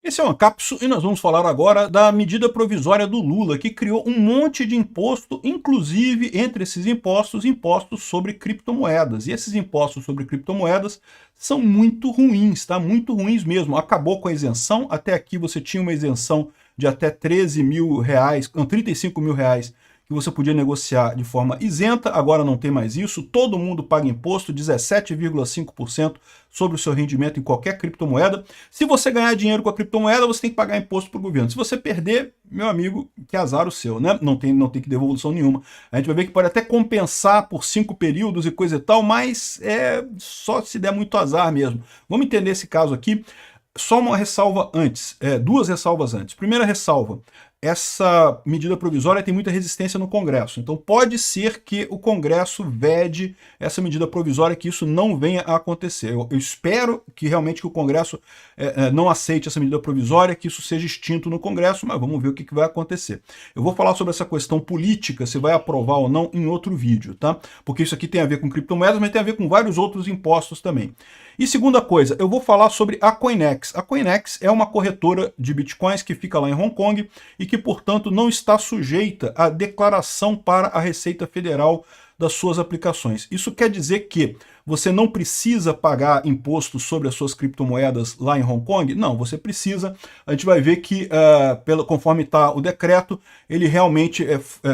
Esse é o Ancapsu e nós vamos falar agora da medida provisória do Lula, que criou um monte de imposto, inclusive entre esses impostos, impostos sobre criptomoedas. E esses impostos sobre criptomoedas são muito ruins, tá? Muito ruins mesmo. Acabou com a isenção, até aqui você tinha uma isenção de até 13 mil reais, não, 35 mil reais, que você podia negociar de forma isenta, agora não tem mais isso, todo mundo paga imposto, 17,5% sobre o seu rendimento em qualquer criptomoeda. Se você ganhar dinheiro com a criptomoeda, você tem que pagar imposto para o governo. Se você perder, meu amigo, que azar o seu, né? Não tem que devolução nenhuma. A gente vai ver que pode até compensar por 5 períodos e coisa e tal, mas é só se der muito azar mesmo. Vamos entender esse caso aqui. Só uma ressalva antes, duas ressalvas antes. Primeira ressalva, essa medida provisória tem muita resistência no Congresso, então pode ser que o Congresso vede essa medida provisória, que isso não venha a acontecer. Eu espero que realmente que o Congresso não aceite essa medida provisória, que isso seja extinto no Congresso, mas vamos ver o que vai acontecer. Eu vou falar sobre essa questão política, se vai aprovar ou não, em outro vídeo, tá? Porque isso aqui tem a ver com criptomoedas, mas tem a ver com vários outros impostos também. E segunda coisa, eu vou falar sobre a Coinex. A Coinex é uma corretora de bitcoins que fica lá em Hong Kong e que, portanto, não está sujeita à declaração para a Receita Federal das suas aplicações. Isso quer dizer que você não precisa pagar imposto sobre as suas criptomoedas lá em Hong Kong? Não, você precisa. A gente vai ver que, conforme está o decreto, ele realmente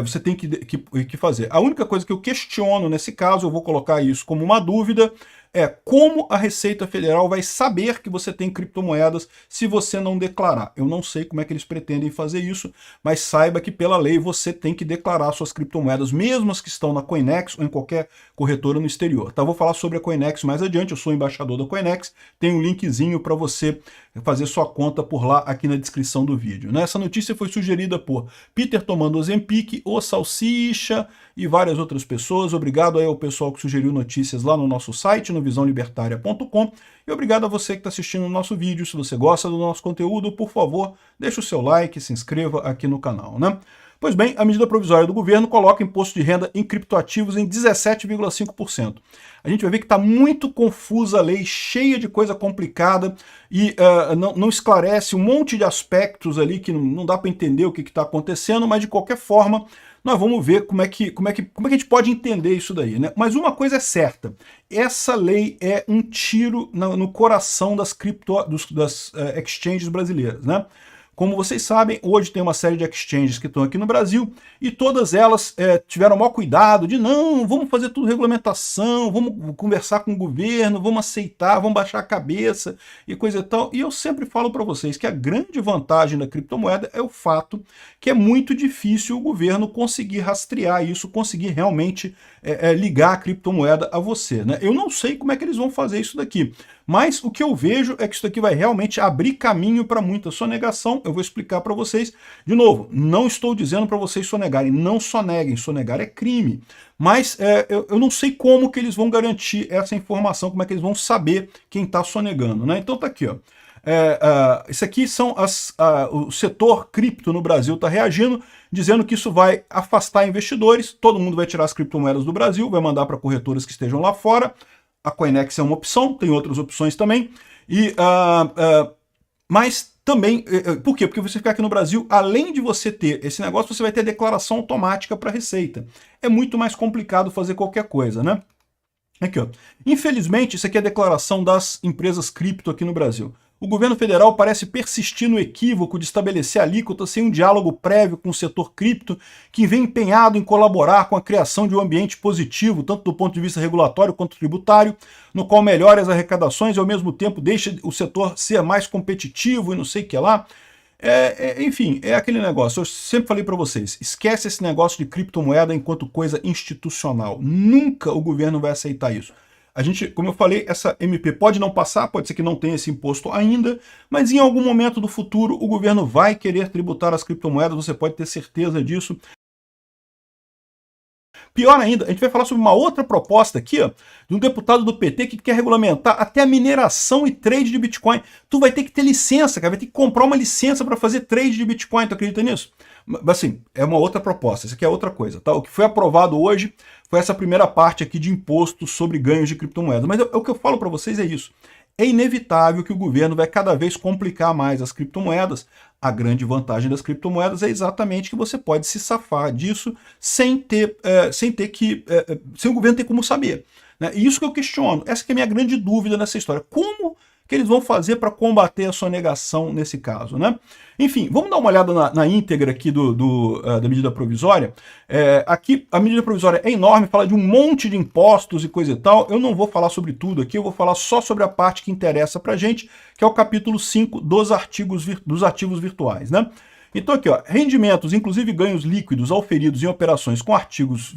você tem que fazer. A única coisa que eu questiono nesse caso, eu vou colocar isso como uma dúvida, é como a Receita Federal vai saber que você tem criptomoedas se você não declarar. Eu não sei como é que eles pretendem fazer isso, mas saiba que pela lei você tem que declarar suas criptomoedas, mesmo as que estão na Coinex ou em qualquer corretora no exterior. Tá? Vou falar sobre a Coinex mais adiante, eu sou embaixador da Coinex, tem um linkzinho para você fazer sua conta por lá aqui na descrição do vídeo. Né? Essa notícia foi sugerida por Peter tomando Ozempic, o Salsicha e várias outras pessoas. Obrigado aí ao pessoal que sugeriu notícias lá no nosso site, no visãolibertaria.com, e obrigado a você que está assistindo o nosso vídeo. Se você gosta do nosso conteúdo, por favor, deixe o seu like, se inscreva aqui no canal, né? Pois bem, a medida provisória do governo coloca imposto de renda em criptoativos em 17,5%. A gente vai ver que está muito confusa a lei, cheia de coisa complicada e não esclarece um monte de aspectos ali que não dá para entender o que está acontecendo, mas de qualquer forma nós vamos ver como é que a gente pode entender isso daí, né? Mas uma coisa é certa, essa lei é um tiro no coração das exchanges brasileiras, né? Como vocês sabem, hoje tem uma série de exchanges que estão aqui no Brasil e todas elas tiveram o maior cuidado de não, vamos fazer tudo regulamentação, vamos conversar com o governo, vamos aceitar, vamos baixar a cabeça e coisa e tal. E eu sempre falo para vocês que a grande vantagem da criptomoeda é o fato que é muito difícil o governo conseguir rastrear isso, conseguir realmente ligar a criptomoeda a você, né? Eu não sei como é que eles vão fazer isso daqui, mas o que eu vejo é que isso daqui vai realmente abrir caminho para muita sonegação. Eu vou explicar para vocês. De novo, não estou dizendo para vocês sonegarem, não soneguem, sonegar é crime. Mas eu não sei como que eles vão garantir essa informação, como é que eles vão saber quem está sonegando, né? Então tá aqui, ó. Isso aqui são o setor cripto no Brasil está reagindo, dizendo que isso vai afastar investidores, todo mundo vai tirar as criptomoedas do Brasil, vai mandar para corretoras que estejam lá fora. A Coinex é uma opção, tem outras opções também, mas também, por quê? Porque você ficar aqui no Brasil, além de você ter esse negócio, você vai ter declaração automática para a Receita. É muito mais complicado fazer qualquer coisa, né? Aqui, ó. Infelizmente, isso aqui é a declaração das empresas cripto aqui no Brasil. O governo federal parece persistir no equívoco de estabelecer alíquotas sem um diálogo prévio com o setor cripto, que vem empenhado em colaborar com a criação de um ambiente positivo, tanto do ponto de vista regulatório quanto tributário, no qual melhore as arrecadações e ao mesmo tempo deixe o setor ser mais competitivo e não sei o que lá. Enfim, é aquele negócio, eu sempre falei para vocês, esquece esse negócio de criptomoeda enquanto coisa institucional. Nunca o governo vai aceitar isso. A gente, como eu falei, essa MP pode não passar, pode ser que não tenha esse imposto ainda, mas em algum momento do futuro o governo vai querer tributar as criptomoedas, você pode ter certeza disso. Pior ainda, a gente vai falar sobre uma outra proposta aqui, ó, de um deputado do PT que quer regulamentar até a mineração e trade de Bitcoin. Tu vai ter que ter licença, cara, vai ter que comprar uma licença para fazer trade de Bitcoin, tu acredita nisso? Assim, é uma outra proposta, isso aqui é outra coisa, tá? O que foi aprovado hoje foi essa primeira parte aqui de imposto sobre ganhos de criptomoedas. Mas o que eu falo para vocês é isso. é inevitável que o governo vai cada vez complicar mais as criptomoedas. A grande vantagem das criptomoedas é exatamente que você pode se safar disso sem o governo ter como saber, né? E isso que eu questiono, essa que é a minha grande dúvida nessa história. Como que eles vão fazer para combater a sonegação nesse caso, né? Enfim, vamos dar uma olhada na íntegra aqui da medida provisória. Aqui a medida provisória é enorme, fala de um monte de impostos e coisa e tal. Eu não vou falar sobre tudo aqui, eu vou falar só sobre a parte que interessa pra gente, que é o capítulo 5 dos ativos virtuais, né? Então aqui, ó, rendimentos, inclusive ganhos líquidos auferidos em operações com ativos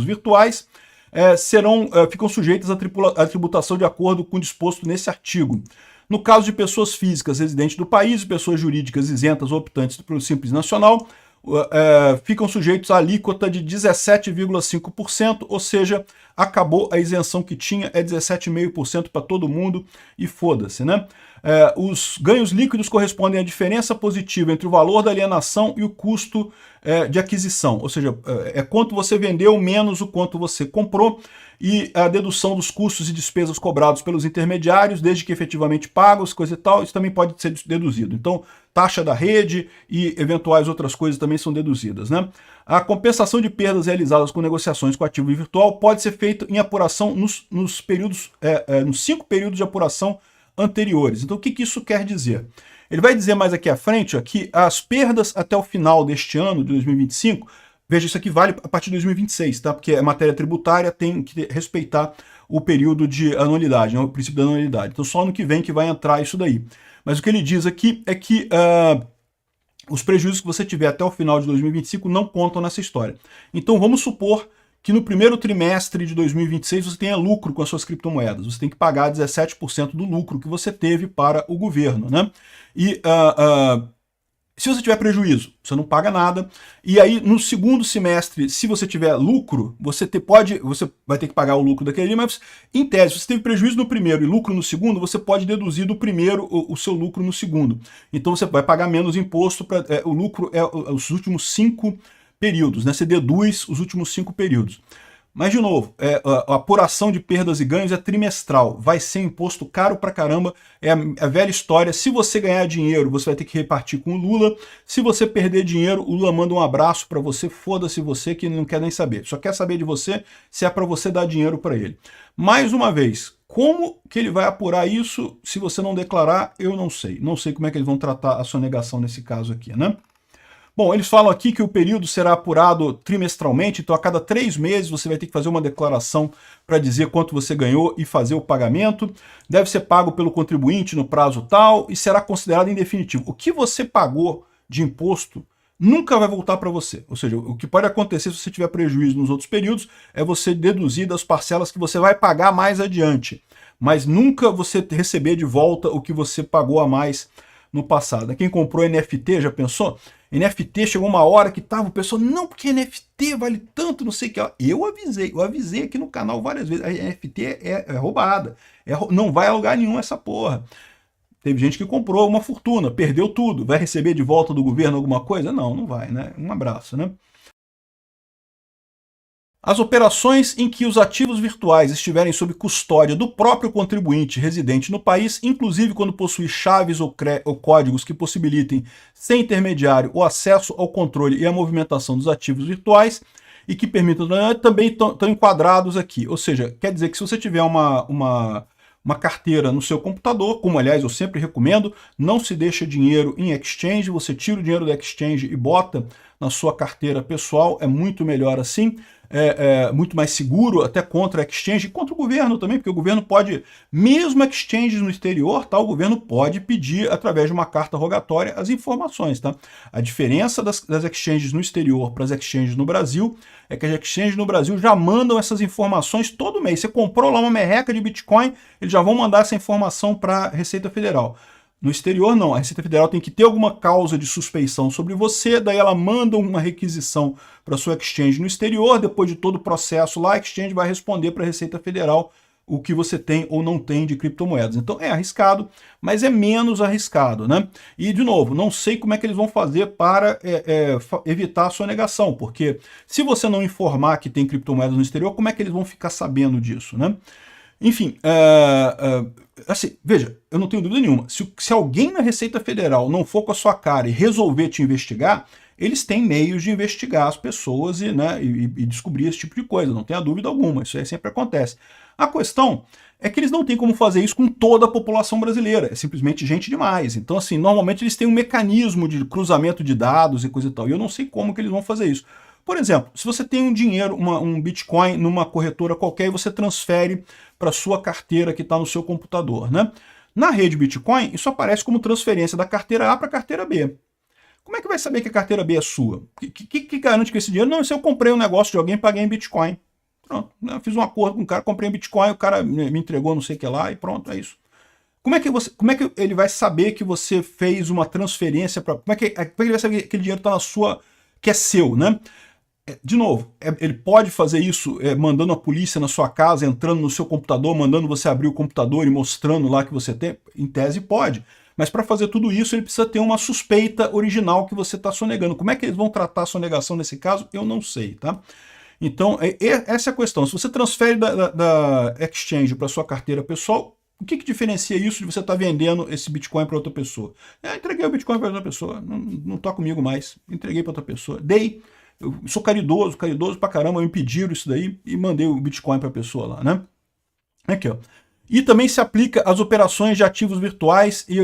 virtuais, ficam sujeitas à tributação de acordo com o disposto nesse artigo. No caso de pessoas físicas residentes do país e pessoas jurídicas isentas ou optantes pelo Simples Nacional, ficam sujeitos à alíquota de 17,5%, ou seja, acabou a isenção que tinha, é 17,5% para todo mundo e foda-se, né? Os ganhos líquidos correspondem à diferença positiva entre o valor da alienação e o custo de aquisição, ou seja, é quanto você vendeu menos o quanto você comprou, e a dedução dos custos e despesas cobrados pelos intermediários, desde que efetivamente pagos, coisa e tal, isso também pode ser deduzido. Então, taxa da rede e eventuais outras coisas também são deduzidas, né? A compensação de perdas realizadas com negociações com ativo virtual pode ser feita em apuração nos 5 períodos de apuração anteriores. Então, o que isso quer dizer? Ele vai dizer mais aqui à frente, ó, que as perdas até o final deste ano, de 2025, veja, isso aqui vale a partir de 2026, tá? Porque a matéria tributária tem que respeitar o período de anualidade, né? O princípio da anualidade. Então, só ano que vem que vai entrar isso daí. Mas o que ele diz aqui é que os prejuízos que você tiver até o final de 2025 não contam nessa história. Então, vamos supor que no primeiro trimestre de 2026 você tenha lucro com as suas criptomoedas. Você tem que pagar 17% do lucro que você teve para o governo, né? E se você tiver prejuízo, você não paga nada. E aí, no segundo semestre, se você tiver lucro, você vai ter que pagar o lucro daquele ali, mas em tese, se você teve prejuízo no primeiro e lucro no segundo, você pode deduzir do primeiro o seu lucro no segundo. Então você vai pagar menos imposto, o lucro é os últimos 5 períodos, né? Você deduz os últimos 5 períodos. Mas, de novo, a apuração de perdas e ganhos é trimestral. Vai ser imposto caro pra caramba. É a velha história. Se você ganhar dinheiro, você vai ter que repartir com o Lula. Se você perder dinheiro, o Lula manda um abraço pra você. Foda-se você, que ele não quer nem saber. Só quer saber de você se é pra você dar dinheiro pra ele. Mais uma vez, como que ele vai apurar isso se você não declarar? Eu não sei. Não sei como é que eles vão tratar a sonegação nesse caso aqui, né? Bom, eles falam aqui que o período será apurado trimestralmente, então a cada 3 meses você vai ter que fazer uma declaração para dizer quanto você ganhou e fazer o pagamento. Deve ser pago pelo contribuinte no prazo tal e será considerado em definitivo. O que você pagou de imposto nunca vai voltar para você. Ou seja, o que pode acontecer se você tiver prejuízo nos outros períodos é você deduzir das parcelas que você vai pagar mais adiante, mas nunca você receber de volta o que você pagou a mais no passado. Quem comprou NFT, já pensou? NFT chegou uma hora que tava, o pessoal, não, porque NFT vale tanto, não sei o que. Eu avisei aqui no canal várias vezes, a NFT é roubada, não vai a lugar nenhum essa porra. Teve gente que comprou uma fortuna, perdeu tudo, vai receber de volta do governo alguma coisa? Não, não vai, né? Um abraço, né? As operações em que os ativos virtuais estiverem sob custódia do próprio contribuinte residente no país, inclusive quando possui chaves ou códigos que possibilitem, sem intermediário, o acesso ao controle e à movimentação dos ativos virtuais e que permitam, também estão enquadrados aqui. Ou seja, quer dizer que se você tiver uma carteira no seu computador, como aliás eu sempre recomendo, não se deixa dinheiro em exchange, você tira o dinheiro do exchange e bota na sua carteira pessoal, é muito melhor assim. Muito mais seguro, até contra a exchange, e contra o governo também, porque o governo pode, mesmo exchanges no exterior, tá, o governo pode pedir, através de uma carta rogatória, as informações. Tá? A diferença das exchanges no exterior para as exchanges no Brasil é que as exchanges no Brasil já mandam essas informações todo mês. Você comprou lá uma merreca de Bitcoin, eles já vão mandar essa informação para a Receita Federal. No exterior, não. A Receita Federal tem que ter alguma causa de suspeição sobre você, daí ela manda uma requisição para sua exchange no exterior, depois de todo o processo lá, a exchange vai responder para a Receita Federal o que você tem ou não tem de criptomoedas. Então é arriscado, mas é menos arriscado, né? E, de novo, não sei como é que eles vão fazer para evitar a sonegação, porque se você não informar que tem criptomoedas no exterior, como é que eles vão ficar sabendo disso, né? Enfim, assim, veja, eu não tenho dúvida nenhuma. Se alguém na Receita Federal não for com a sua cara e resolver te investigar, eles têm meios de investigar as pessoas e descobrir esse tipo de coisa, não tenha dúvida alguma, isso aí sempre acontece. A questão é que eles não têm como fazer isso com toda a população brasileira, é simplesmente gente demais. Então, assim, normalmente eles têm um mecanismo de cruzamento de dados e coisa e tal, e eu não sei como que eles vão fazer isso. Por exemplo, se você tem um dinheiro, um Bitcoin numa corretora qualquer e você transfere para sua carteira que está no seu computador, né? Na rede Bitcoin, isso aparece como transferência da carteira A para a carteira B. Como é que vai saber que a carteira B é sua? O que garante que esse dinheiro... Não, se eu comprei um negócio de alguém, paguei em Bitcoin. Pronto, né? Fiz um acordo com o cara, comprei em Bitcoin, o cara me entregou não sei o que lá e pronto, é isso. Como é que ele vai saber que você fez uma transferência para... Como é que ele vai saber que aquele dinheiro está na sua... que é seu, né? De novo, ele pode fazer isso mandando a polícia na sua casa, entrando no seu computador, mandando você abrir o computador e mostrando lá que você tem? Em tese pode. Mas para fazer tudo isso, ele precisa ter uma suspeita original que você está sonegando. Como é que eles vão tratar a sonegação nesse caso? Eu não sei, tá? Então, essa é a questão. Se você transfere da exchange para sua carteira pessoal, o que diferencia isso de você estar vendendo esse Bitcoin para outra pessoa? Entreguei o Bitcoin para outra pessoa, não está comigo mais, entreguei para outra pessoa, dei. Eu sou caridoso pra caramba, me pediram isso daí e mandei o Bitcoin para a pessoa lá, né? Aqui, ó. E também se aplica às operações de ativos virtuais e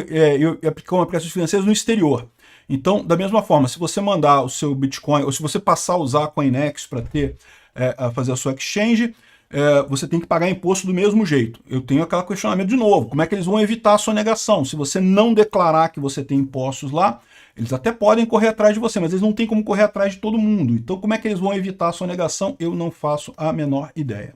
aplicam aplicações financeiras no exterior. Então, da mesma forma, se você mandar o seu Bitcoin, ou se você passar a usar a Coinex para fazer a sua exchange, você tem que pagar imposto do mesmo jeito. Eu tenho aquele questionamento de novo, como é que eles vão evitar a sonegação? Se você não declarar que você tem impostos lá, eles até podem correr atrás de você, mas eles não têm como correr atrás de todo mundo. Então, como é que eles vão evitar a sonegação? Eu não faço a menor ideia.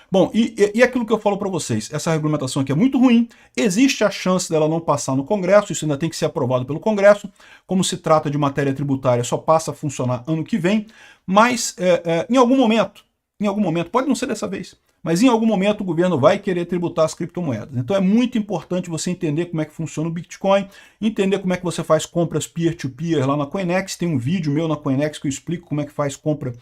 Bom, e aquilo que eu falo para vocês, essa regulamentação aqui é muito ruim, existe a chance dela não passar no Congresso, isso ainda tem que ser aprovado pelo Congresso, como se trata de matéria tributária, só passa a funcionar ano que vem, mas em algum momento, pode não ser dessa vez, mas em algum momento o governo vai querer tributar as criptomoedas. Então é muito importante você entender como é que funciona o Bitcoin, entender como é que você faz compras peer-to-peer lá na Coinex, tem um vídeo meu na Coinex que eu explico como é que faz compra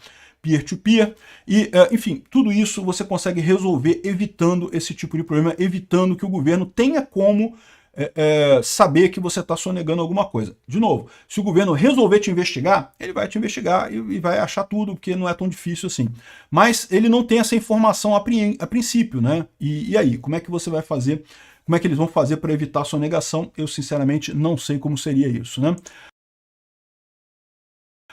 peer-to-peer, e, enfim, tudo isso você consegue resolver evitando esse tipo de problema, evitando que o governo tenha como saber que você está sonegando alguma coisa. De novo, se o governo resolver te investigar, ele vai te investigar e vai achar tudo, porque não é tão difícil assim. Mas ele não tem essa informação a princípio, né? E aí, como é que você vai fazer? Como é que eles vão fazer para evitar a sonegação? Eu, sinceramente, não sei como seria isso, né?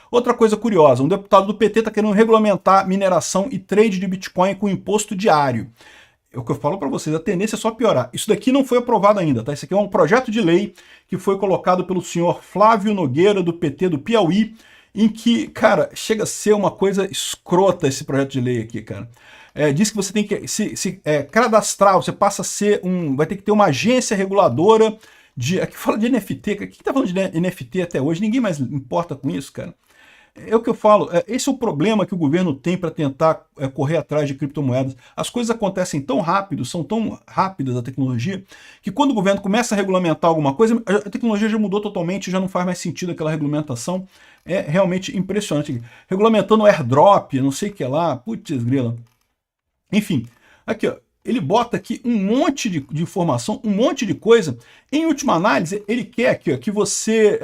Outra coisa curiosa, um deputado do PT está querendo regulamentar mineração e trade de Bitcoin com imposto diário. É o que eu falo para vocês, a tendência é só piorar. Isso daqui não foi aprovado ainda, tá? Isso aqui é um projeto de lei que foi colocado pelo senhor Flávio Nogueira, do PT do Piauí, em que, cara, chega a ser uma coisa escrota esse projeto de lei aqui, cara. Diz que você tem que se cadastrar, você passa a ser vai ter que ter uma agência reguladora aqui fala de NFT, o que tá falando de NFT até hoje? Ninguém mais importa com isso, cara. É o que eu falo, esse é o problema que o governo tem para tentar correr atrás de criptomoedas. As coisas acontecem tão rápido, são tão rápidas a tecnologia, que quando o governo começa a regulamentar alguma coisa, a tecnologia já mudou totalmente, já não faz mais sentido aquela regulamentação. É realmente impressionante. Regulamentando o airdrop, não sei o que lá, putz grila. Enfim, aqui ó. Ele bota aqui um monte de informação, um monte de coisa. Em última análise, ele quer aqui, ó, que você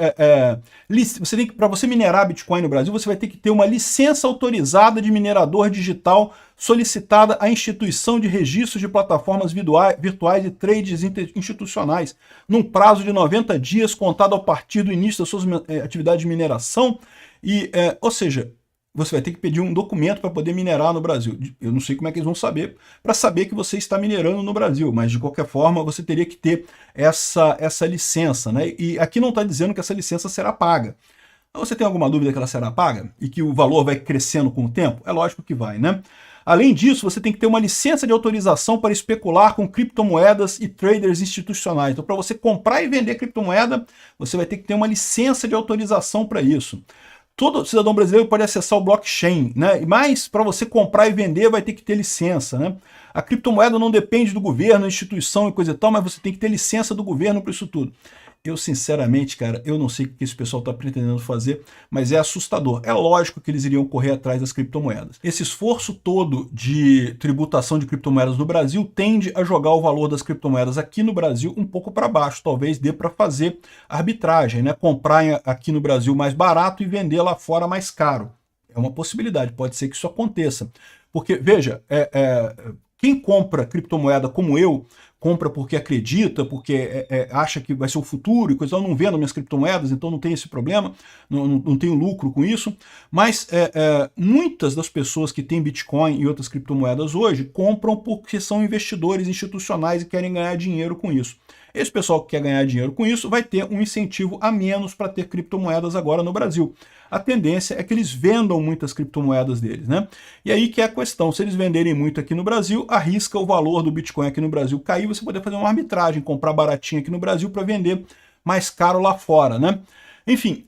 tem que, para você minerar Bitcoin no Brasil, você vai ter que ter uma licença autorizada de minerador digital solicitada à instituição de registros de plataformas virtuais e trades institucionais, num prazo de 90 dias, contado a partir do início das suas atividades de mineração. Ou seja, você vai ter que pedir um documento para poder minerar no Brasil. Eu não sei como é que eles vão saber, para saber que você está minerando no Brasil, mas de qualquer forma você teria que ter essa licença, né? E aqui não está dizendo que essa licença será paga. Você tem alguma dúvida que ela será paga? E que o valor vai crescendo com o tempo? É lógico que vai, né? Além disso, você tem que ter uma licença de autorização para especular com criptomoedas e traders institucionais. Então, para você comprar e vender criptomoeda, você vai ter que ter uma licença de autorização para isso. Todo cidadão brasileiro pode acessar o blockchain, né? Mas para você comprar e vender vai ter que ter licença, né? A criptomoeda não depende do governo, instituição e coisa e tal, mas você tem que ter licença do governo para isso tudo. Eu, sinceramente, cara, eu não sei o que esse pessoal está pretendendo fazer, mas é assustador. É lógico que eles iriam correr atrás das criptomoedas. Esse esforço todo de tributação de criptomoedas no Brasil tende a jogar o valor das criptomoedas aqui no Brasil um pouco para baixo. Talvez dê para fazer arbitragem, né? Comprar aqui no Brasil mais barato e vender lá fora mais caro. É uma possibilidade, pode ser que isso aconteça. Porque, veja, quem compra criptomoeda como eu, compra porque acredita, porque acha que vai ser o futuro e coisa, eu não vendo minhas criptomoedas, então não tem esse problema, não tenho lucro com isso, mas muitas das pessoas que têm Bitcoin e outras criptomoedas hoje compram porque são investidores institucionais e querem ganhar dinheiro com isso. Esse pessoal que quer ganhar dinheiro com isso vai ter um incentivo a menos para ter criptomoedas agora no Brasil. A tendência é que eles vendam muitas criptomoedas deles, né? E aí que é a questão, se eles venderem muito aqui no Brasil, arrisca o valor do Bitcoin aqui no Brasil cair, você poder fazer uma arbitragem, comprar baratinho aqui no Brasil para vender mais caro lá fora, né? Enfim,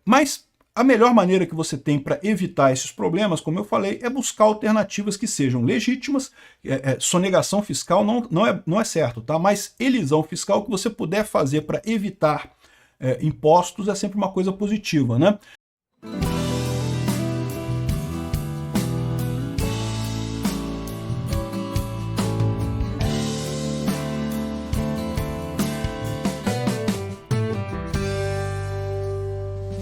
mas a melhor maneira que você tem para evitar esses problemas, como eu falei, é buscar alternativas que sejam legítimas. Sonegação fiscal não é certo, tá? Mas elisão fiscal que você puder fazer para evitar impostos é sempre uma coisa positiva, né?